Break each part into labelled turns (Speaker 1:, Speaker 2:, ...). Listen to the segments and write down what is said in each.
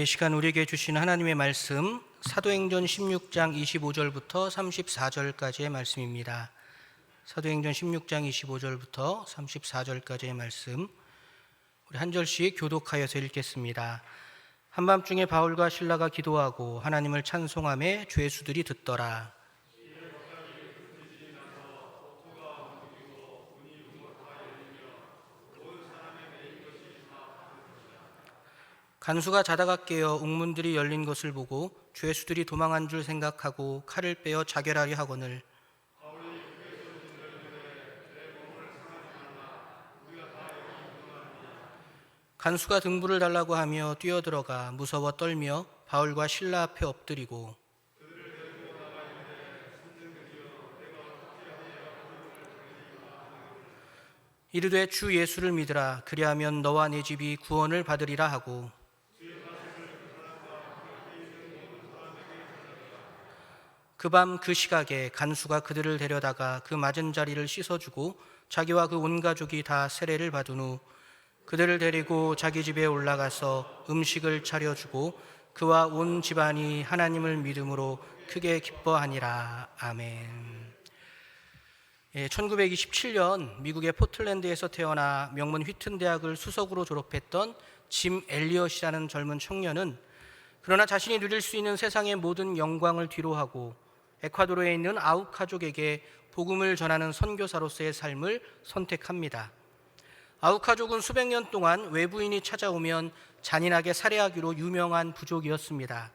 Speaker 1: 시간 우리에게 주신 하나님의 말씀 사도행전 16장 25절부터 34절까지의 말씀입니다. 사도행전 16장 25절부터 34절까지의 말씀 우리 한 절씩 교독하여서 읽겠습니다. 한밤중에 바울과 실라가 기도하고 하나님을 찬송하며 죄수들이 듣더라. 간수가 자다가 깨어 옥문들이 열린 것을 보고 죄수들이 도망한 줄 생각하고 칼을 빼어 자결하려 하거늘 간수가 등불을 달라고 하며 뛰어들어가 무서워 떨며 바울과 실라 앞에 엎드리고 이르되 주 예수를 믿으라. 그리하면 너와 내 집이 구원을 받으리라 하고 그 밤 그 시각에 간수가 그들을 데려다가 그 맞은 자리를 씻어주고 자기와 그 온 가족이 다 세례를 받은 후 그들을 데리고 자기 집에 올라가서 음식을 차려주고 그와 온 집안이 하나님을 믿음으로 크게 기뻐하니라. 아멘. 1927년 미국의 포틀랜드에서 태어나 명문 휘튼 대학을 수석으로 졸업했던 짐 엘리엇이라는 젊은 청년은 그러나 자신이 누릴 수 있는 세상의 모든 영광을 뒤로하고 에콰도르에 있는 아우카족에게 복음을 전하는 선교사로서의 삶을 선택합니다. 아우카족은 수백 년 동안 외부인이 찾아오면 잔인하게 살해하기로 유명한 부족이었습니다.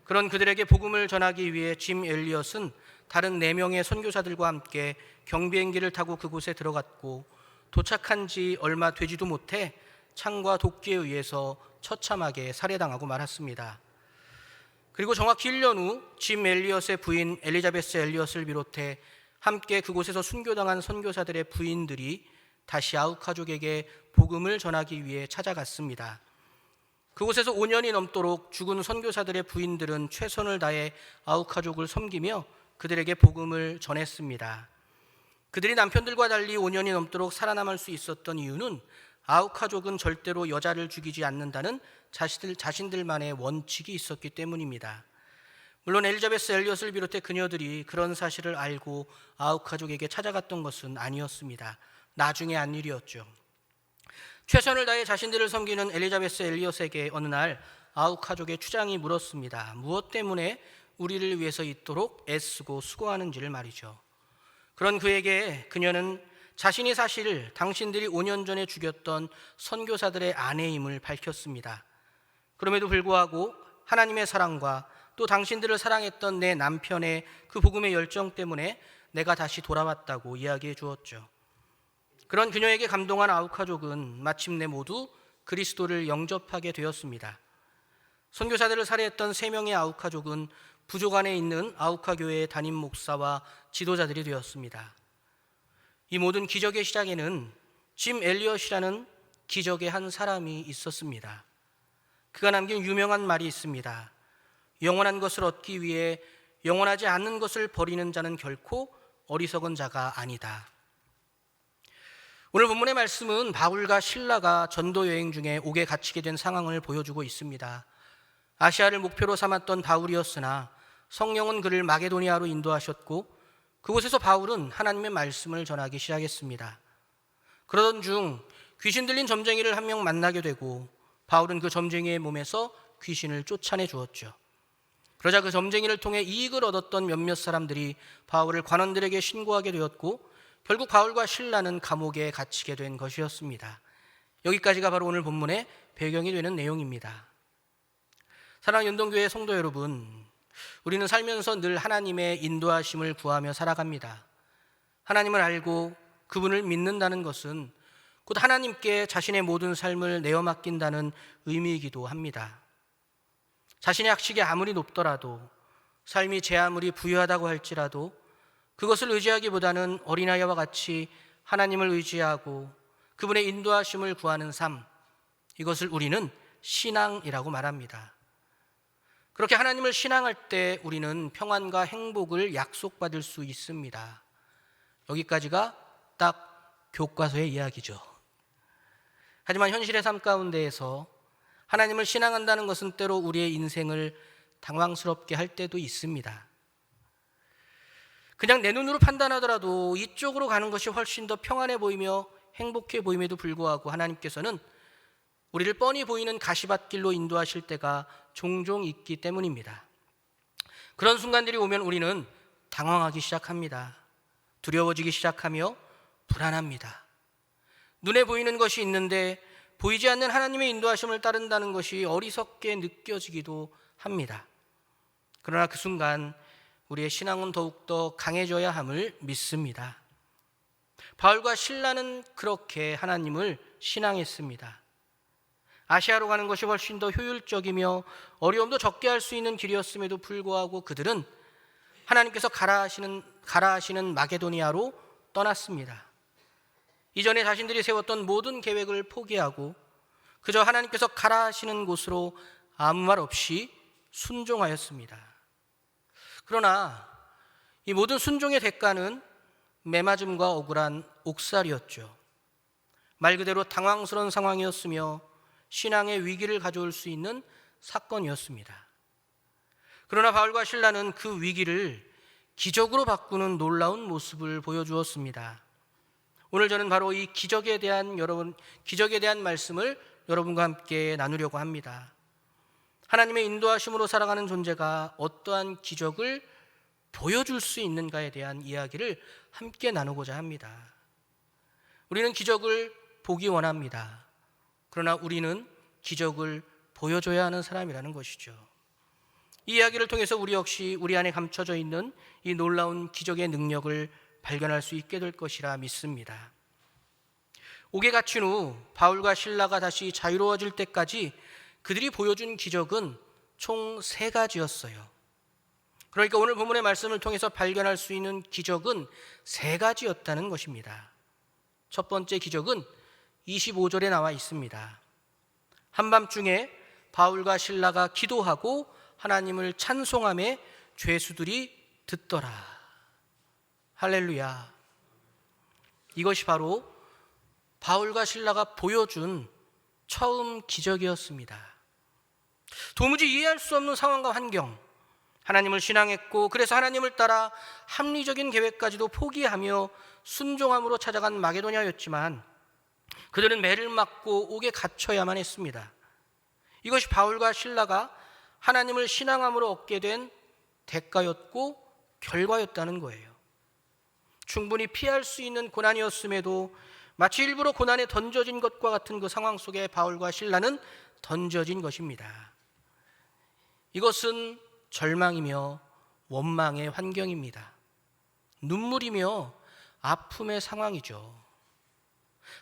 Speaker 1: 그런 그들에게 복음을 전하기 위해 짐 엘리엇은 다른 4명의 선교사들과 함께 경비행기를 타고 그곳에 들어갔고 도착한 지 얼마 되지도 못해 창과 도끼에 의해서 처참하게 살해당하고 말았습니다. 그리고 정확히 1년 후 짐 엘리엇의 부인 엘리자베스 엘리엇을 비롯해 함께 그곳에서 순교당한 선교사들의 부인들이 다시 아우카족에게 복음을 전하기 위해 찾아갔습니다. 그곳에서 5년이 넘도록 죽은 선교사들의 부인들은 최선을 다해 아우카족을 섬기며 그들에게 복음을 전했습니다. 그들이 남편들과 달리 5년이 넘도록 살아남을 수 있었던 이유는 아우카족은 절대로 여자를 죽이지 않는다는 자신들만의 원칙이 있었기 때문입니다. 물론 엘리자베스 엘리엇을 비롯해 그녀들이 그런 사실을 알고 아우카족에게 찾아갔던 것은 아니었습니다. 나중에 한 일이었죠. 최선을 다해 자신들을 섬기는 엘리자베스 엘리엇에게 어느 날 아우카족의 추장이 물었습니다. 무엇 때문에 우리를 위해서 이토록 애쓰고 수고하는지를 말이죠. 그런 그에게 그녀는 자신이 사실 당신들이 5년 전에 죽였던 선교사들의 아내임을 밝혔습니다. 그럼에도 불구하고 하나님의 사랑과 또 당신들을 사랑했던 내 남편의 그 복음의 열정 때문에 내가 다시 돌아왔다고 이야기해 주었죠. 그런 그녀에게 감동한 아우카족은 마침내 모두 그리스도를 영접하게 되었습니다. 선교사들을 살해했던 3명의 아우카족은 부족 안에 있는 아우카교회의 담임 목사와 지도자들이 되었습니다. 이 모든 기적의 시작에는 짐 엘리엇이라는 기적의 한 사람이 있었습니다. 그가 남긴 유명한 말이 있습니다. 영원한 것을 얻기 위해 영원하지 않는 것을 버리는 자는 결코 어리석은 자가 아니다. 오늘 본문의 말씀은 바울과 실라가 전도 여행 중에 옥에 갇히게 된 상황을 보여주고 있습니다. 아시아를 목표로 삼았던 바울이었으나 성령은 그를 마게도니아로 인도하셨고 그곳에서 바울은 하나님의 말씀을 전하기 시작했습니다. 그러던 중 귀신 들린 점쟁이를 한 명 만나게 되고 바울은 그 점쟁이의 몸에서 귀신을 쫓아내 주었죠. 그러자 그 점쟁이를 통해 이익을 얻었던 몇몇 사람들이 바울을 관원들에게 신고하게 되었고 결국 바울과 실라는 감옥에 갇히게 된 것이었습니다. 여기까지가 바로 오늘 본문의 배경이 되는 내용입니다. 사랑하는 연동교회 성도 여러분, 우리는 살면서 늘 하나님의 인도하심을 구하며 살아갑니다. 하나님을 알고 그분을 믿는다는 것은 곧 하나님께 자신의 모든 삶을 내어 맡긴다는 의미이기도 합니다. 자신의 학식이 아무리 높더라도, 삶이 제 아무리 부유하다고 할지라도 그것을 의지하기보다는 어린아이와 같이 하나님을 의지하고 그분의 인도하심을 구하는 삶, 이것을 우리는 신앙이라고 말합니다. 그렇게 하나님을 신앙할 때 우리는 평안과 행복을 약속받을 수 있습니다. 여기까지가 딱 교과서의 이야기죠. 하지만 현실의 삶 가운데에서 하나님을 신앙한다는 것은 때로 우리의 인생을 당황스럽게 할 때도 있습니다. 그냥 내 눈으로 판단하더라도 이쪽으로 가는 것이 훨씬 더 평안해 보이며 행복해 보임에도 불구하고 하나님께서는 우리를 뻔히 보이는 가시밭길로 인도하실 때가 종종 있기 때문입니다. 그런 순간들이 오면 우리는 당황하기 시작합니다. 두려워지기 시작하며 불안합니다. 눈에 보이는 것이 있는데 보이지 않는 하나님의 인도하심을 따른다는 것이 어리석게 느껴지기도 합니다. 그러나 그 순간 우리의 신앙은 더욱더 강해져야 함을 믿습니다. 바울과 실라는 그렇게 하나님을 신앙했습니다. 아시아로 가는 것이 훨씬 더 효율적이며 어려움도 적게 할 수 있는 길이었음에도 불구하고 그들은 하나님께서 가라 하시는 마게도니아로 떠났습니다. 이전에 자신들이 세웠던 모든 계획을 포기하고 그저 하나님께서 가라 하시는 곳으로 아무 말 없이 순종하였습니다. 그러나 이 모든 순종의 대가는 매맞음과 억울한 옥살이었죠. 말 그대로 당황스러운 상황이었으며 신앙의 위기를 가져올 수 있는 사건이었습니다. 그러나 바울과 실라는 그 위기를 기적으로 바꾸는 놀라운 모습을 보여주었습니다. 오늘 저는 바로 이 기적에 대한 말씀을 여러분과 함께 나누려고 합니다. 하나님의 인도하심으로 살아가는 존재가 어떠한 기적을 보여줄 수 있는가에 대한 이야기를 함께 나누고자 합니다. 우리는 기적을 보기 원합니다. 그러나 우리는 기적을 보여줘야 하는 사람이라는 것이죠. 이 이야기를 통해서 우리 역시 우리 안에 감춰져 있는 이 놀라운 기적의 능력을 발견할 수 있게 될 것이라 믿습니다. 옥에 갇힌 후 바울과 실라가 다시 자유로워질 때까지 그들이 보여준 기적은 총 3가지였어요. 그러니까 오늘 본문의 말씀을 통해서 발견할 수 있는 기적은 3가지였다는 것입니다. 첫 번째 기적은 25절에 나와 있습니다. 한밤중에 바울과 실라가 기도하고 하나님을 찬송하며 죄수들이 듣더라. 할렐루야. 이것이 바로 바울과 실라가 보여준 처음 기적이었습니다. 도무지 이해할 수 없는 상황과 환경, 하나님을 신앙했고 그래서 하나님을 따라 합리적인 계획까지도 포기하며 순종함으로 찾아간 마게도냐였지만 그들은 매를 맞고 옥에 갇혀야만 했습니다. 이것이 바울과 실라가 하나님을 신앙함으로 얻게 된 대가였고 결과였다는 거예요. 충분히 피할 수 있는 고난이었음에도 마치 일부러 고난에 던져진 것과 같은 그 상황 속에 바울과 실라는 던져진 것입니다. 이것은 절망이며 원망의 환경입니다. 눈물이며 아픔의 상황이죠.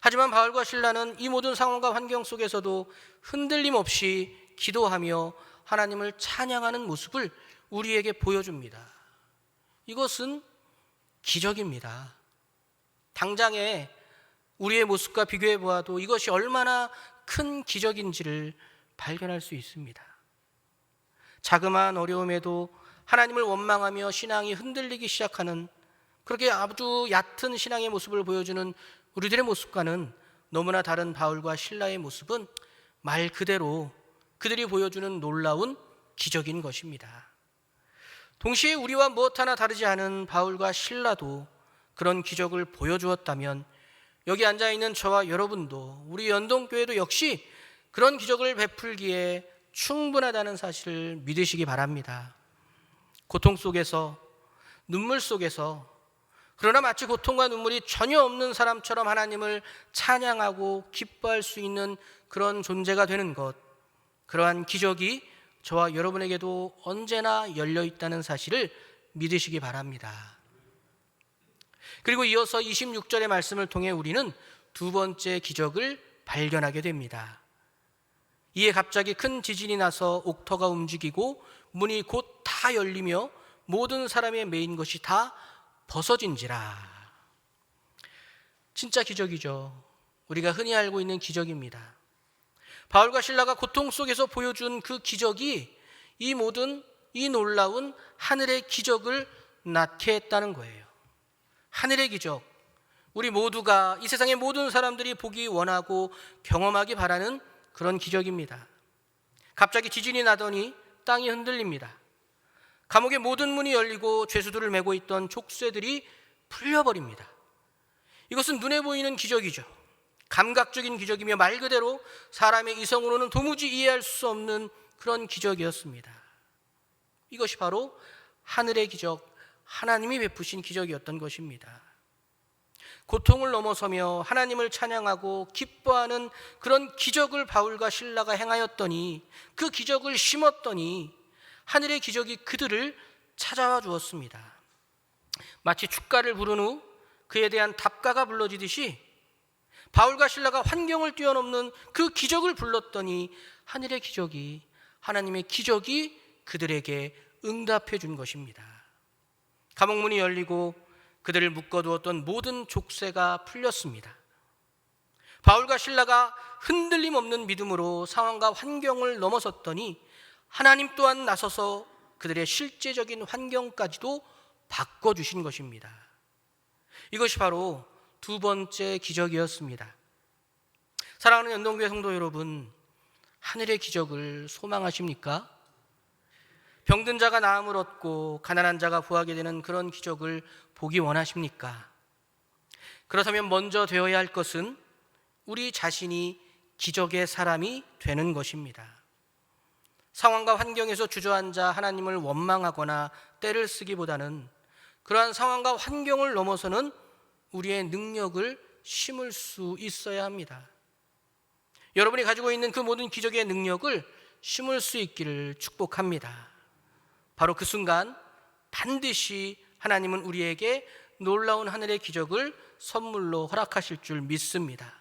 Speaker 1: 하지만 바울과 실라는 이 모든 상황과 환경 속에서도 흔들림 없이 기도하며 하나님을 찬양하는 모습을 우리에게 보여줍니다. 이것은 기적입니다. 당장에 우리의 모습과 비교해 보아도 이것이 얼마나 큰 기적인지를 발견할 수 있습니다. 자그마한 어려움에도 하나님을 원망하며 신앙이 흔들리기 시작하는 그렇게 아주 얕은 신앙의 모습을 보여주는 우리들의 모습과는 너무나 다른 바울과 실라의 모습은 말 그대로 그들이 보여주는 놀라운 기적인 것입니다. 동시에 우리와 무엇 하나 다르지 않은 바울과 실라도 그런 기적을 보여주었다면 여기 앉아있는 저와 여러분도 우리 연동교회도 역시 그런 기적을 베풀기에 충분하다는 사실을 믿으시기 바랍니다. 고통 속에서 눈물 속에서 그러나 마치 고통과 눈물이 전혀 없는 사람처럼 하나님을 찬양하고 기뻐할 수 있는 그런 존재가 되는 것, 그러한 기적이 저와 여러분에게도 언제나 열려 있다는 사실을 믿으시기 바랍니다. 그리고 이어서 26절의 말씀을 통해 우리는 두 번째 기적을 발견하게 됩니다. 이에 갑자기 큰 지진이 나서 옥터가 움직이고 문이 곧 다 열리며 모든 사람의 매인 것이 다 벗어진지라. 진짜 기적이죠. 우리가 흔히 알고 있는 기적입니다. 바울과 실라가 고통 속에서 보여준 그 기적이 이 놀라운 하늘의 기적을 낳게 했다는 거예요. 하늘의 기적, 우리 모두가 이 세상의 모든 사람들이 보기 원하고 경험하기 바라는 그런 기적입니다. 갑자기 지진이 나더니 땅이 흔들립니다. 감옥의 모든 문이 열리고 죄수들을 메고 있던 족쇄들이 풀려버립니다. 이것은 눈에 보이는 기적이죠. 감각적인 기적이며 말 그대로 사람의 이성으로는 도무지 이해할 수 없는 그런 기적이었습니다. 이것이 바로 하늘의 기적, 하나님이 베푸신 기적이었던 것입니다. 고통을 넘어서며 하나님을 찬양하고 기뻐하는 그런 기적을 바울과 실라가 행하였더니, 그 기적을 심었더니 하늘의 기적이 그들을 찾아와 주었습니다. 마치 축가를 부른 후 그에 대한 답가가 불러지듯이 바울과 실라가 환경을 뛰어넘는 그 기적을 불렀더니 하늘의 기적이, 하나님의 기적이 그들에게 응답해 준 것입니다. 감옥 문이 열리고 그들을 묶어두었던 모든 족쇄가 풀렸습니다. 바울과 실라가 흔들림 없는 믿음으로 상황과 환경을 넘어섰더니 하나님 또한 나서서 그들의 실제적인 환경까지도 바꿔주신 것입니다. 이것이 바로 두 번째 기적이었습니다. 사랑하는 연동교회 성도 여러분, 하늘의 기적을 소망하십니까? 병든 자가 나음을 얻고 가난한 자가 부하게 되는 그런 기적을 보기 원하십니까? 그렇다면 먼저 되어야 할 것은 우리 자신이 기적의 사람이 되는 것입니다. 상황과 환경에서 주저앉아 하나님을 원망하거나 떼를 쓰기보다는 그러한 상황과 환경을 넘어서는 우리의 능력을 심을 수 있어야 합니다. 여러분이 가지고 있는 그 모든 기적의 능력을 심을 수 있기를 축복합니다. 바로 그 순간 반드시 하나님은 우리에게 놀라운 하늘의 기적을 선물로 허락하실 줄 믿습니다.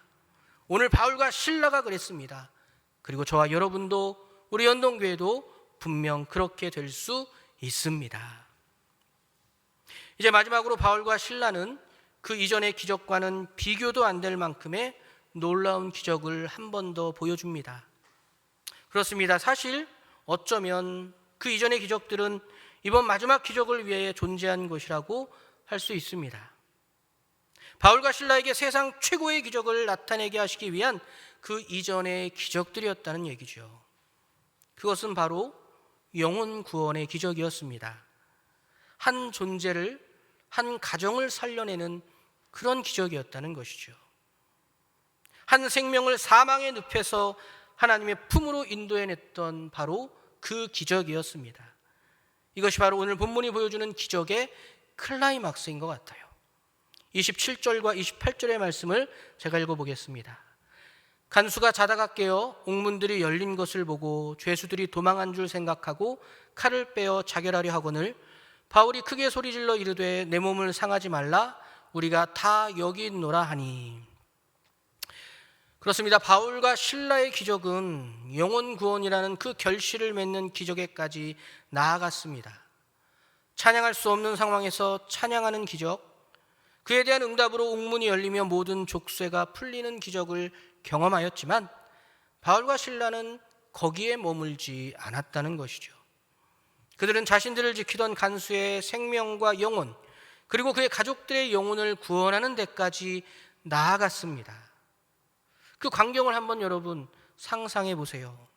Speaker 1: 오늘 바울과 실라가 그랬습니다. 그리고 저와 여러분도, 우리 연동교회도 분명 그렇게 될 수 있습니다. 이제 마지막으로 바울과 실라는 그 이전의 기적과는 비교도 안 될 만큼의 놀라운 기적을 한 번 더 보여줍니다. 그렇습니다. 사실 어쩌면 그 이전의 기적들은 이번 마지막 기적을 위해 존재한 것이라고 할 수 있습니다. 바울과 실라에게 세상 최고의 기적을 나타내게 하시기 위한 그 이전의 기적들이었다는 얘기죠. 그것은 바로 영혼 구원의 기적이었습니다. 한 존재를, 한 가정을 살려내는 그런 기적이었다는 것이죠. 한 생명을 사망의 늪에서 하나님의 품으로 인도해냈던 바로 그 기적이었습니다. 이것이 바로 오늘 본문이 보여주는 기적의 클라이막스인 것 같아요. 27절과 28절의 말씀을 제가 읽어보겠습니다. 간수가 자다가 깨어 옥문들이 열린 것을 보고 죄수들이 도망한 줄 생각하고 칼을 빼어 자결하려 하거늘 바울이 크게 소리질러 이르되 내 몸을 상하지 말라, 우리가 다 여기 있노라 하니. 그렇습니다. 바울과 실라의 기적은 영혼 구원이라는 그 결실을 맺는 기적에까지 나아갔습니다. 찬양할 수 없는 상황에서 찬양하는 기적, 그에 대한 응답으로 옥문이 열리며 모든 족쇄가 풀리는 기적을 경험하였지만 바울과 실라는 거기에 머물지 않았다는 것이죠. 그들은 자신들을 지키던 간수의 생명과 영혼, 그리고 그의 가족들의 영혼을 구원하는 데까지 나아갔습니다. 그 광경을 한번 여러분 상상해 보세요.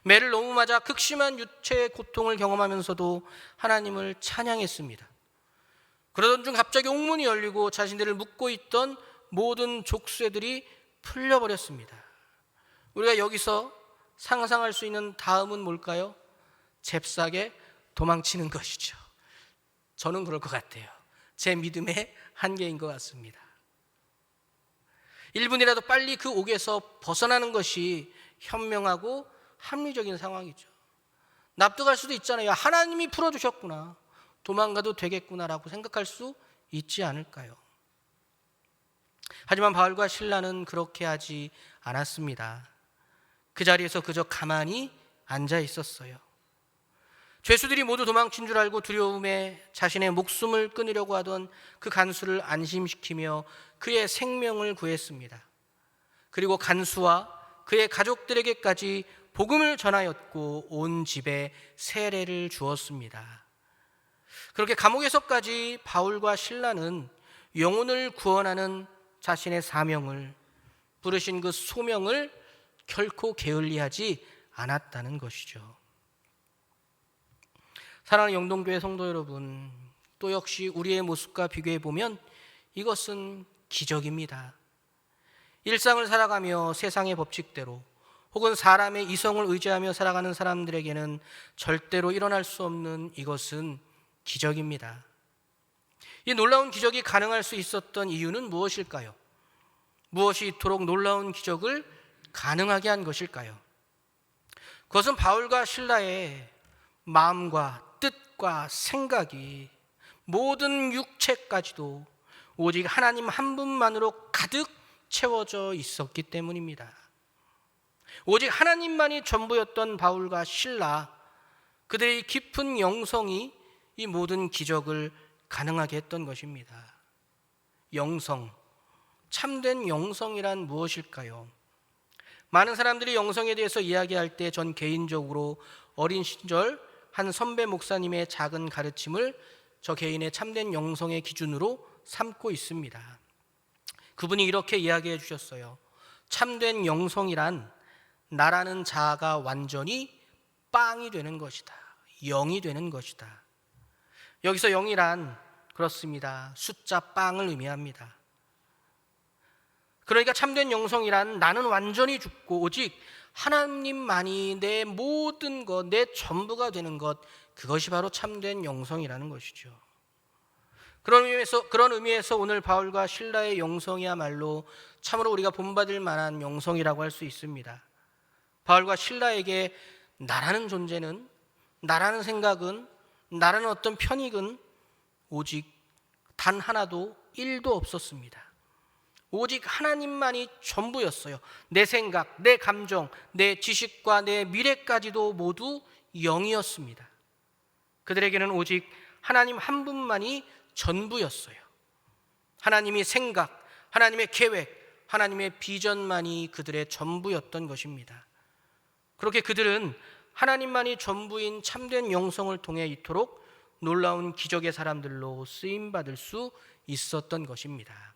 Speaker 1: 매를 너무 맞아 극심한 육체의 고통을 경험하면서도 하나님을 찬양했습니다. 그러던 중 갑자기 옥문이 열리고 자신들을 묶고 있던 모든 족쇄들이 풀려버렸습니다. 우리가 여기서 상상할 수 있는 다음은 뭘까요? 잽싸게 도망치는 것이죠. 저는 그럴 것 같아요. 제 믿음의 한계인 것 같습니다. 1분이라도 빨리 그 옥에서 벗어나는 것이 현명하고 합리적인 상황이죠. 납득할 수도 있잖아요. 하나님이 풀어주셨구나, 도망가도 되겠구나라고 생각할 수 있지 않을까요? 하지만 바울과 실라는 그렇게 하지 않았습니다. 그 자리에서 그저 가만히 앉아 있었어요. 죄수들이 모두 도망친 줄 알고 두려움에 자신의 목숨을 끊으려고 하던 그 간수를 안심시키며 그의 생명을 구했습니다. 그리고 간수와 그의 가족들에게까지 복음을 전하였고 온 집에 세례를 주었습니다. 그렇게 감옥에서까지 바울과 실라는 영혼을 구원하는 자신의 사명을, 부르신 그 소명을 결코 게을리하지 않았다는 것이죠. 사랑하는 영동교회 성도 여러분, 또 역시 우리의 모습과 비교해 보면 이것은 기적입니다. 일상을 살아가며 세상의 법칙대로 혹은 사람의 이성을 의지하며 살아가는 사람들에게는 절대로 일어날 수 없는 이것은 기적입니다. 이 놀라운 기적이 가능할 수 있었던 이유는 무엇일까요? 무엇이 이토록 놀라운 기적을 가능하게 한 것일까요? 그것은 바울과 실라의 마음과 뜻과 생각이 모든 육체까지도 오직 하나님 한 분만으로 가득 채워져 있었기 때문입니다. 오직 하나님만이 전부였던 바울과 실라, 그들의 깊은 영성이 이 모든 기적을 가능하게 했던 것입니다. 영성, 참된 영성이란 무엇일까요? 많은 사람들이 영성에 대해서 이야기할 때 전 개인적으로 어린 시절 한 선배 목사님의 작은 가르침을 저 개인의 참된 영성의 기준으로 삼고 있습니다. 그분이 이렇게 이야기해 주셨어요. 참된 영성이란 나라는 자아가 완전히 빵이 되는 것이다. 0이 되는 것이다. 여기서 0이란 그렇습니다. 숫자 빵을 의미합니다. 그러니까 참된 영성이란 나는 완전히 죽고 오직 하나님만이 내 모든 것, 내 전부가 되는 것, 그것이 바로 참된 영성이라는 것이죠. 그런 의미에서 오늘 바울과 실라의 영성이야말로 참으로 우리가 본받을 만한 영성이라고 할 수 있습니다. 바울과 실라에게 나라는 존재는, 나라는 생각은, 나라는 어떤 편익은 오직 단 하나도 1도 없었습니다. 오직 하나님만이 전부였어요. 내 생각, 내 감정, 내 지식과 내 미래까지도 모두 0이었습니다. 그들에게는 오직 하나님 한 분만이 전부였어요. 하나님의 생각, 하나님의 계획, 하나님의 비전만이 그들의 전부였던 것입니다. 그렇게 그들은 하나님만이 전부인 참된 영성을 통해 이토록 놀라운 기적의 사람들로 쓰임받을 수 있었던 것입니다.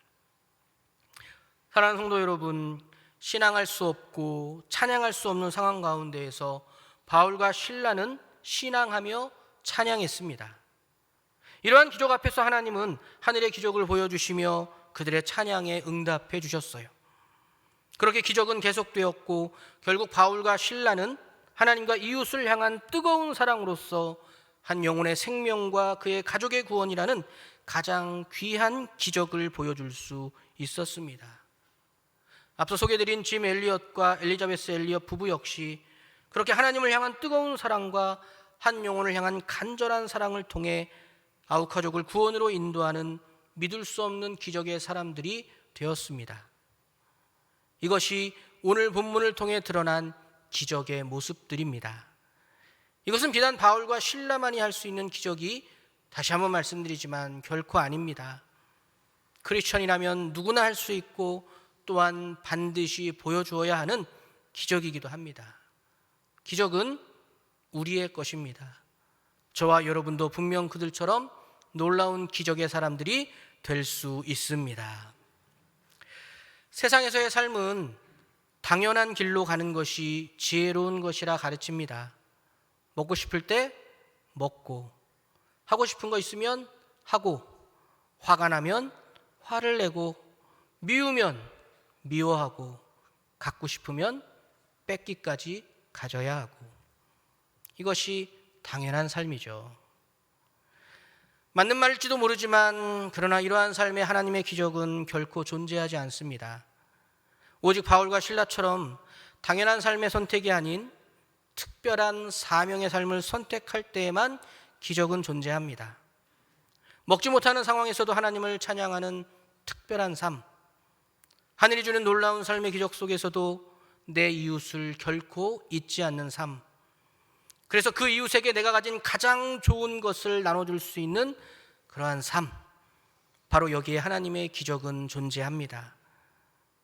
Speaker 1: 사랑하는 성도 여러분, 신앙할 수 없고 찬양할 수 없는 상황 가운데에서 바울과 실라는 신앙하며 찬양했습니다. 이러한 기적 앞에서 하나님은 하늘의 기적을 보여주시며 그들의 찬양에 응답해 주셨어요. 그렇게 기적은 계속되었고 결국 바울과 실라는 하나님과 이웃을 향한 뜨거운 사랑으로서 한 영혼의 생명과 그의 가족의 구원이라는 가장 귀한 기적을 보여줄 수 있었습니다. 앞서 소개드린 짐 엘리엇과 엘리자베스 엘리엇 부부 역시 그렇게 하나님을 향한 뜨거운 사랑과 한 영혼을 향한 간절한 사랑을 통해 아우카족을 구원으로 인도하는 믿을 수 없는 기적의 사람들이 되었습니다. 이것이 오늘 본문을 통해 드러난 기적의 모습들입니다. 이것은 비단 바울과 실라만이 할 수 있는 기적이 다시 한번 말씀드리지만 결코 아닙니다. 크리스천이라면 누구나 할 수 있고 또한 반드시 보여주어야 하는 기적이기도 합니다. 기적은 우리의 것입니다. 저와 여러분도 분명 그들처럼 놀라운 기적의 사람들이 될 수 있습니다. 세상에서의 삶은 당연한 길로 가는 것이 지혜로운 것이라 가르칩니다. 먹고 싶을 때 먹고, 하고 싶은 거 있으면 하고, 화가 나면 화를 내고, 미우면 미워하고, 갖고 싶으면 뺏기까지 가져야 하고, 이것이 당연한 삶이죠. 맞는 말일지도 모르지만 그러나 이러한 삶에 하나님의 기적은 결코 존재하지 않습니다. 오직 바울과 실라처럼 당연한 삶의 선택이 아닌 특별한 사명의 삶을 선택할 때에만 기적은 존재합니다. 먹지 못하는 상황에서도 하나님을 찬양하는 특별한 삶, 하늘이 주는 놀라운 삶의 기적 속에서도 내 이웃을 결코 잊지 않는 삶, 그래서 그 이웃에게 내가 가진 가장 좋은 것을 나눠줄 수 있는 그러한 삶, 바로 여기에 하나님의 기적은 존재합니다.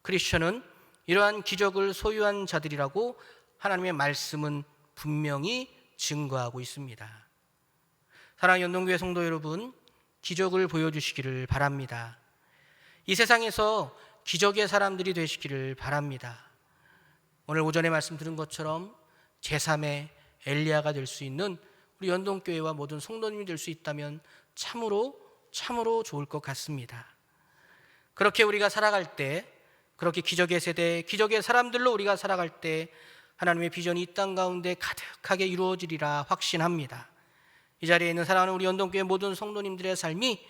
Speaker 1: 크리스천은 이러한 기적을 소유한 자들이라고 하나님의 말씀은 분명히 증거하고 있습니다. 사랑하는 연동교회 성도 여러분, 기적을 보여주시기를 바랍니다. 이 세상에서 기적의 사람들이 되시기를 바랍니다. 오늘 오전에 말씀 들은 것처럼 제3의 엘리야가 될 수 있는 우리 연동교회와 모든 성도님이 될 수 있다면 참으로 좋을 것 같습니다. 그렇게 우리가 살아갈 때, 그렇게 기적의 세대, 기적의 사람들로 우리가 살아갈 때 하나님의 비전이 이 땅 가운데 가득하게 이루어지리라 확신합니다. 이 자리에 있는 사랑하는 우리 연동교회 모든 성도님들의 삶이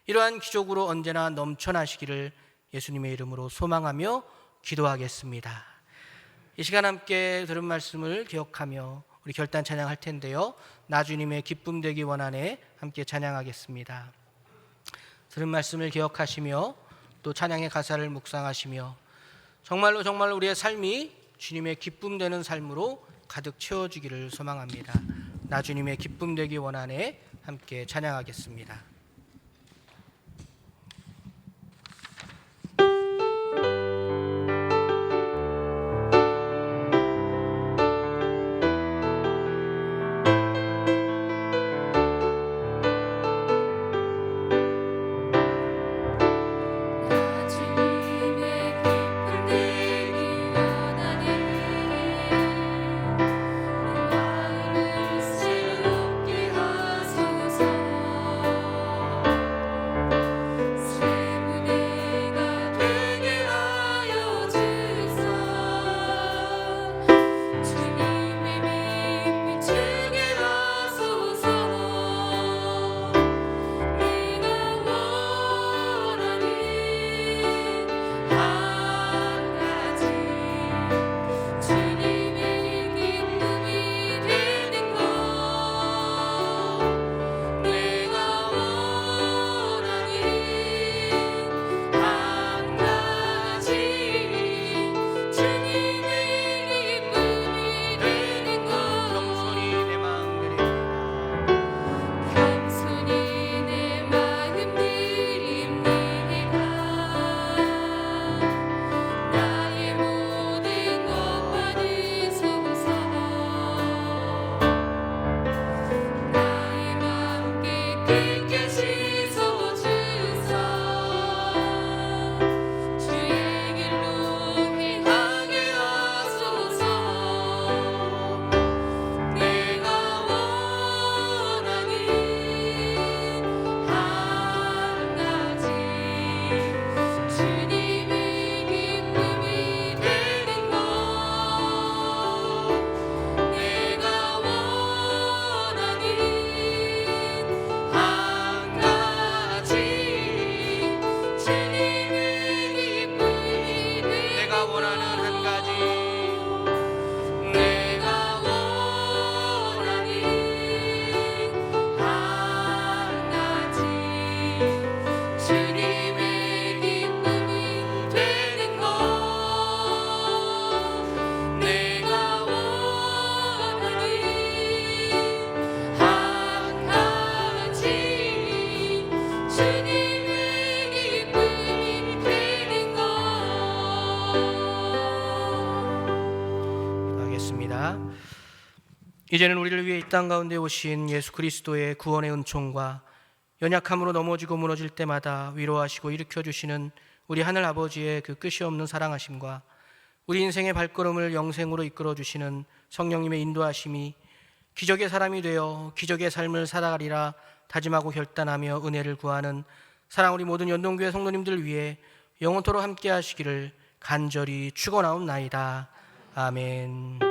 Speaker 1: 이러한 기적으로 언제나 넘쳐나시기를 예수님의 이름으로 소망하며 기도하겠습니다. 이 시간 함께 들은 말씀을 기억하며 우리 결단 찬양할 텐데요, 나 주님의 기쁨 되기 원하네 함께 찬양하겠습니다. 들은 말씀을 기억하시며 또 찬양의 가사를 묵상하시며 정말로 우리의 삶이 주님의 기쁨 되는 삶으로 가득 채워지기를 소망합니다. 나 주님의 기쁨 되기 원하네 함께 찬양하겠습니다. 이제는 우리를 위해 이 땅 가운데 오신 예수 그리스도의 구원의 은총과 연약함으로 넘어지고 무너질 때마다 위로하시고 일으켜주시는 우리 하늘 아버지의 그 끝이 없는 사랑하심과 우리 인생의 발걸음을 영생으로 이끌어주시는 성령님의 인도하심이 기적의 사람이 되어 기적의 삶을 살아가리라 다짐하고 결단하며 은혜를 구하는 사랑 우리 모든 연동교회 성도님들 위해 영원토록 함께 하시기를 간절히 축원하옵나이다. 아멘.